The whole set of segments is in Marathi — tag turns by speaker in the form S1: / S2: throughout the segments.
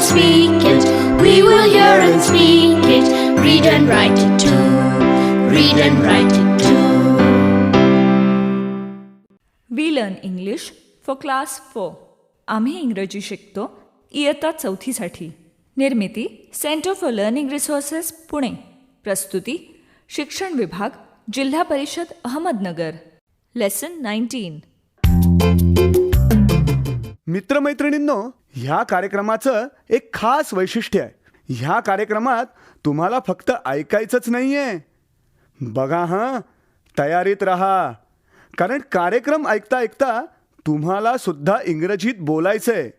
S1: speak it. We will hear and speak it. Read and write it too. Read and write it too.
S2: We learn English for class 4. आम्ही इंग्रजी शिकतो इयत्ता 4साठी. निर्मिती centre for learning resources Pune. प्रस्तुती शिक्षण विभाग, जिल्हा परिषद अहमदनगर. लेसन 19.
S3: मित्रमैत्रिणींनो, ह्या कार्यक्रमाचं एक खास वैशिष्ट्य आहे. ह्या कार्यक्रमात तुम्हाला फक्त ऐकायचंच नाही आहे. बघा हां, तयारीत राहा, कारण कार्यक्रम ऐकता ऐकता तुम्हाला सुद्धा इंग्रजीत बोलायचं आहे.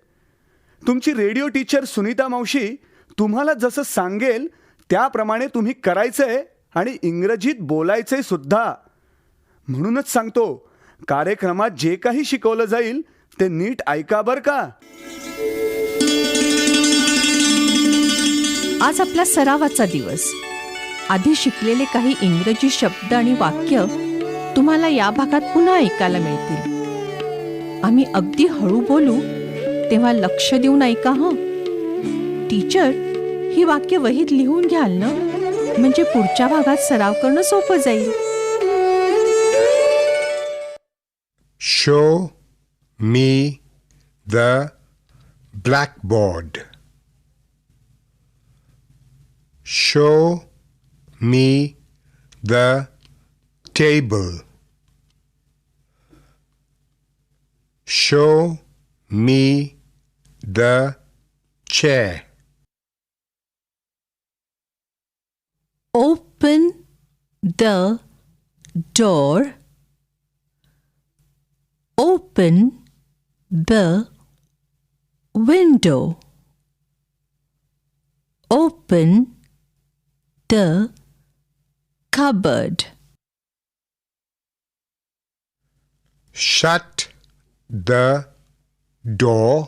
S3: तुमची रेडिओ टीचर सुनीता मावशी तुम्हाला जसं सांगेल त्याप्रमाणे तुम्ही करायचं आहे आणि इंग्रजीत बोलायचं सुद्धा. म्हणूनच सांगतो, कार्यक्रमात जे काही शिकवलं जाईल ते नीट ऐका बरं का.
S4: आज आपला सरावाचा दिवस. आधी शिकलेले काही इंग्रजी शब्द आणि वाक्य तुम्हाला या भागात पुन्हा ऐकायला मिळतील. आम्ही अगदी हळू बोलू तेव्हा लक्ष देऊन ऐका हं. टीचर, ही वाक्य वहीत लिहून घ्याल ना, म्हणजे पुढच्या भागात सराव करणं सोपं जाईल.
S5: Show me the blackboard. Show me the table. Show me the chair.
S4: Open the door. Open the window. Open the cupboard.
S5: Shut the door.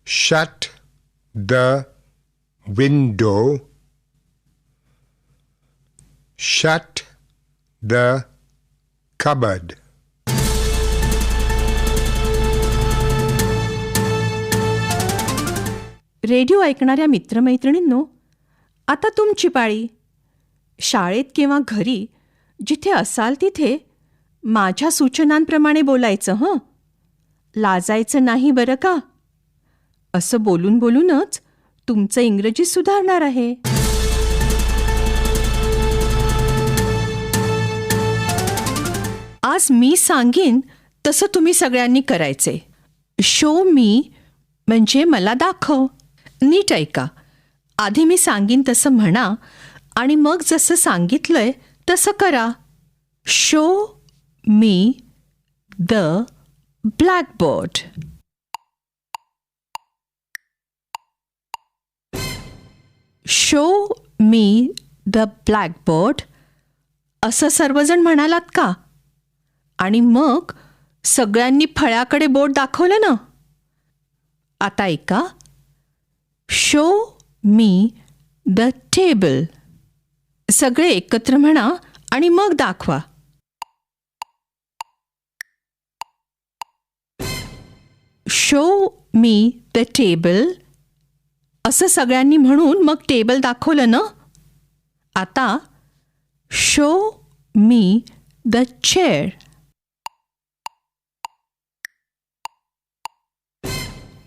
S5: Shut the window. Shut the cupboard.
S4: Radio ऐकणाऱ्या मित्रमैत्रिणींनो, आता तुमची पाळी. शाळेत किंवा घरी जिथे असाल तिथे माझ्या सूचनांप्रमाणे बोलायचं हं. लाजायचं नाही बरं का. असं बोलून बोलूनच तुमचं इंग्रजी सुधारणार आहे. आज मी सांगीन तसं तुम्ही सगळ्यांनी करायचे. शो मी म्हणजे मला दाखव. नीट ऐका. आधी मी सांगीन तसं म्हणा आणि मग जसं सांगितलंय तसं करा. Show me the blackboard. Show me the blackboard असं सर्वजण म्हणालात का? आणि मग सगळ्यांनी फळ्याकडे बोट दाखवलं ना. आता ऐका. Show me the table. सगळे एकत्र म्हणा आणि मग दाखवा. शो मी द टेबल असं सगळ्यांनी म्हणून मग टेबल दाखवलं ना. आता show me the chair.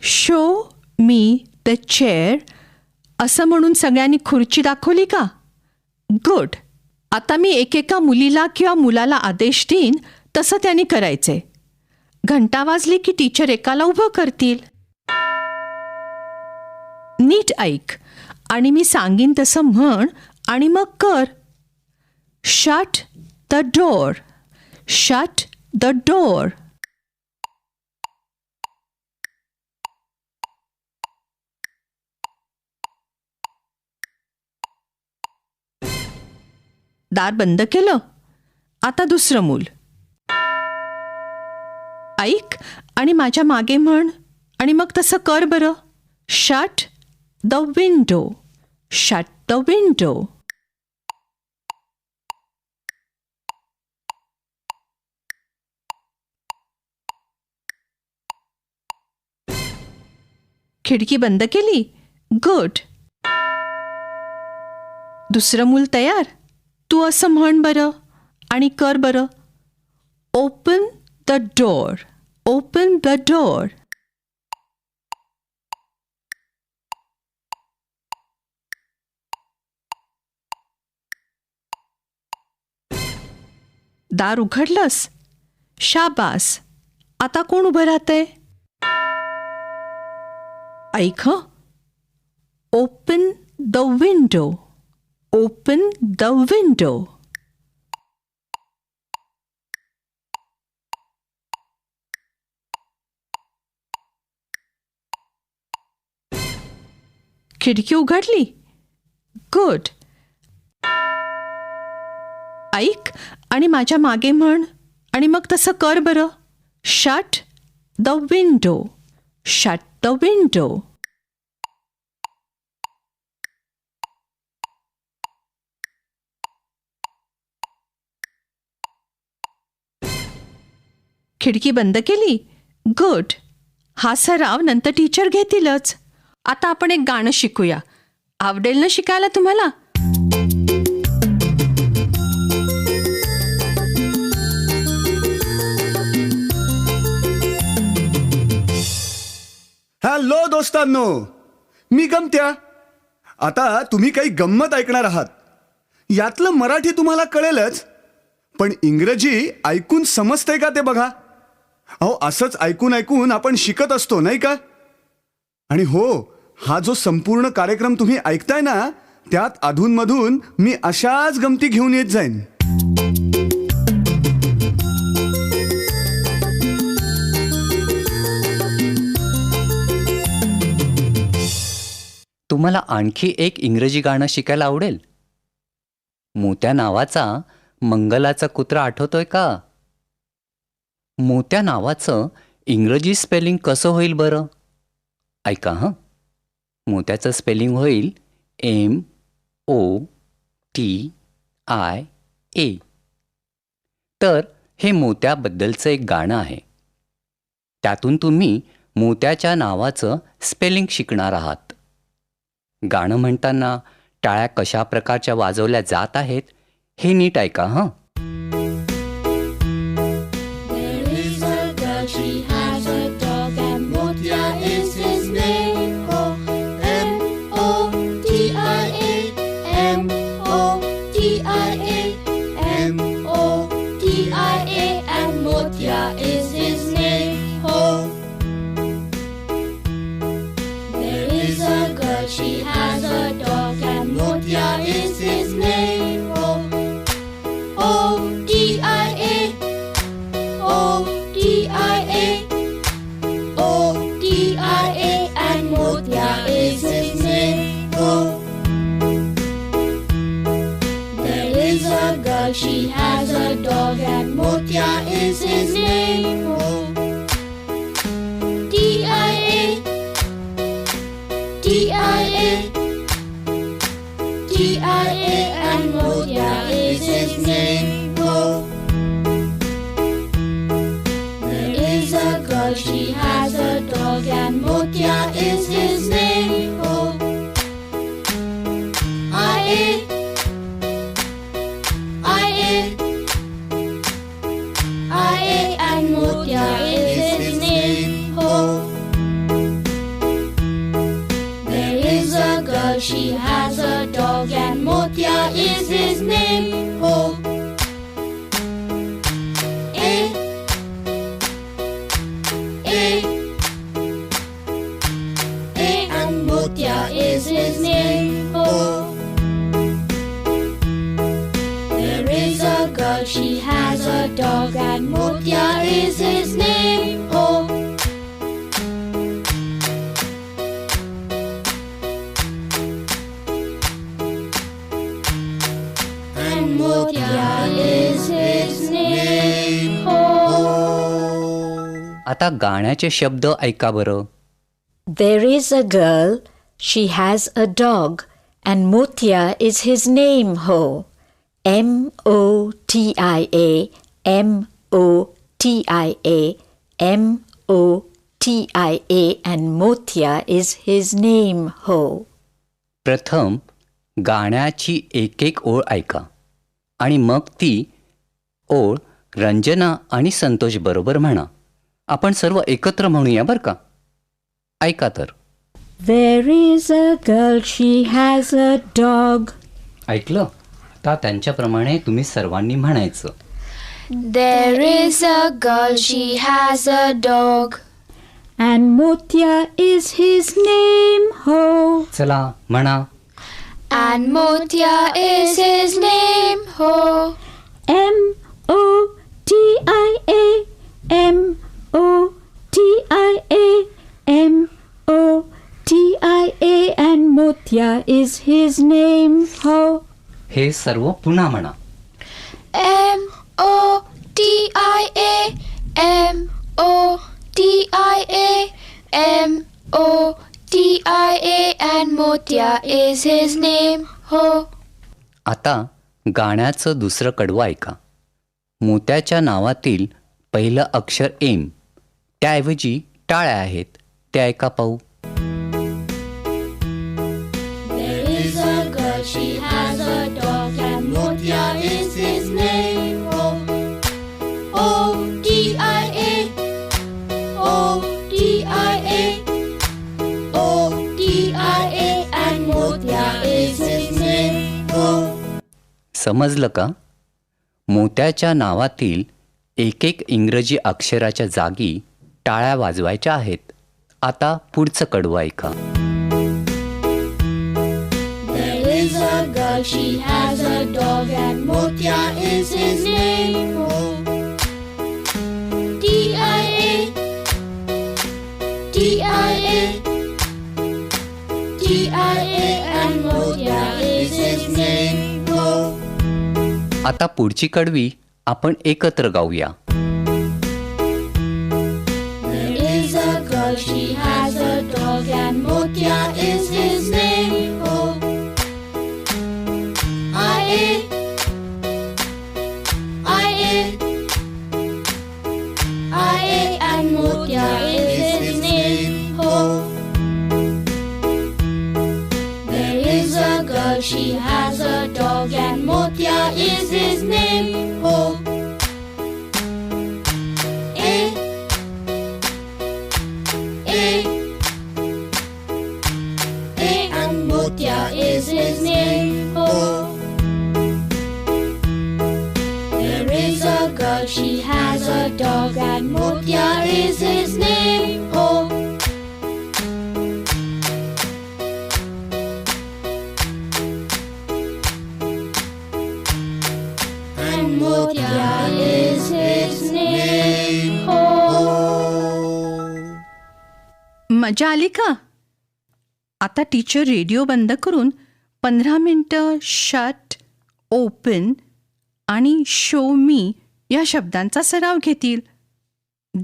S4: Show me the chair असं म्हणून सगळ्यांनी खुर्ची दाखवली का? गुड. आता मी एकेका मुलीला किंवा मुलाला आदेश देईन तसं त्यांनी करायचे. घंटा वाजली की टीचर एकाला उभं करतील. नीट ऐक आणि मी सांगीन तसं म्हण आणि मग कर. Shut the door. Shut the door. दार बंद केलं. आता दुसरं मूल. ऐक आणि माझ्या मागे म्हण आणि मग तसं कर बरं. Shut the window. Shut the window. खिडकी बंद केली. गुड. दुसरं मूल तयार. तू असं म्हण बरं आणि कर बरं. Open the door. Open the door. दार उघडलंस. शाबास. आता कोण उभं राहतंय? ऐक हं. Open the window. Open the window. खिडकी उघडली. गुड. ऐक आणि माझ्या मागे म्हण आणि मग तसं कर बरं. Shut the window. Shut the window. खिडकी बंद केली. गुड. हा सराव नंतर टीचर घेतीलच. आता आपण एक गाणं शिकूया. आवडेल ना शिकायला तुम्हाला?
S3: हॅलो दोस्तांनो, मी गमत्या. आता तुम्ही काही गंमत ऐकणार आहात. यातलं मराठी तुम्हाला कळेलच, पण इंग्रजी ऐकून समजतंय का ते बघा. अहो, असंच ऐकून ऐकून आपण शिकत असतो नाही का? आणि हो, हा जो संपूर्ण कार्यक्रम तुम्ही ऐकताय ना, त्यात अधूनमधून मी अशाच गमती घेऊन येत जाईन.
S6: तुम्हाला आणखी एक इंग्रजी गाणं शिकायला आवडेल? मोत्या नावाचा मंगलाचा कुत्रा आठवतोय का? मोत्या नावाचं इंग्रजी स्पेलिंग कसं होईल बरं? ऐका हं. मोत्याचं स्पेलिंग होईल MOTIA. तर हे मोत्याबद्दलचं एक गाणं आहे. त्यातून तुम्ही मोत्याच्या नावाचं स्पेलिंग शिकणार आहात. गाणं म्हणताना टाळ्या कशा प्रकारच्या वाजवल्या जात आहेत हे नीट ऐका हं.
S1: She has a dog and Motia is his name. O-T-I-A, O-T-I-A, O-T-I-A, and Motia is his name. There is a girl, she has a dog and Motia is his name. T-I-A, T-I-A, T-I-A, and Motia is his name. There is a girl, she has a dog, and Motia is his name. I-A, I-A, I-A, and Motia is his name. She has a dog and Motia is his name. A, A, A, and Motia is his name. There is a girl, she has a dog and Motia is his name.
S6: आता गाण्याचे शब्द ऐका बरं.
S7: There is a girl, she has a dog, and Motia is his name, ho. M-O-T-I-A, M-O-T-I-A, M-O-T-I-A, T-I-A, and Motia is his name. Ho.
S6: प्रथम गाण्याची एक एक ओळ ऐका आणि मग ती ओळ रंजना आणि संतोष बरोबर म्हणा. आपण सर्व एकत्र म्हणूया बरं का. ऐका तर.
S7: There is a girl, she has a dog.
S6: ऐकलं? आता त्यांच्याप्रमाणे तुम्ही सर्वांनी म्हणायचं.
S1: There is a girl, she has a dog.
S7: And Motia is his name. Ho.
S6: चला म्हणा.
S1: And Motia is his name. Ho.
S7: M-O-T-I-A, M-O-T-I-A, M-O-T-I-A, and Motia is his name. Ho.
S6: हे सर्व पुन्हा म्हणा.
S1: M-O-T-I-A, M-O-T-I-A, M-O-T-I-A, and Motia is his name. Ho.
S6: आता गाण्याचं दुसरं कडवं ऐका. मोत्याच्या नावातील पहिलं अक्षर एम, त्याऐवजी टाळ्या आहेत. ते ऐका पाहू.
S1: There is a girl, she has a dog, and Motia is his name. O-T-I-A, O-T-I-A, O-T-I-A, and Motia is his name.
S6: समजलं का? मोत्याच्या नावातील एक एक इंग्रजी अक्षराच्या जागी टाळ्या वाजवायच्या आहेत. आता पुढचं कडवं ऐका.
S1: There is a girl, she has a dog, and Motia is his name. T-I-A, T-I-A, T-I-A, and Motia is his name.
S6: आता पुढची कडवी आपण एकत्र गाऊया.
S1: There is a girl, she has a dog, and Motia is his name. I-A, I-A, I-A, and Motia is his name. There is a girl, she has a dog, and Motia is his name. A, A, A, and Motia is his name. There is a girl, she has a dog, and Motia is his name. And Motia is his name.
S4: मजा आली का? आता टीचर रेडिओ बंद करून 15 मिनटं शट, ओपन आणि शो मी या शब्दांचा सराव घेतील.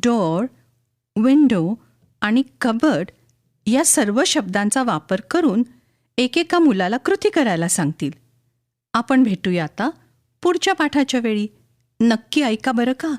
S4: डोअर, विंडो आणि कबर्ड या सर्व शब्दांचा वापर करून एकेका मुलाला कृती करायला सांगतील. आपण भेटूया आता पुढच्या पाठाच्या वेळी. नक्की ऐका बरं का.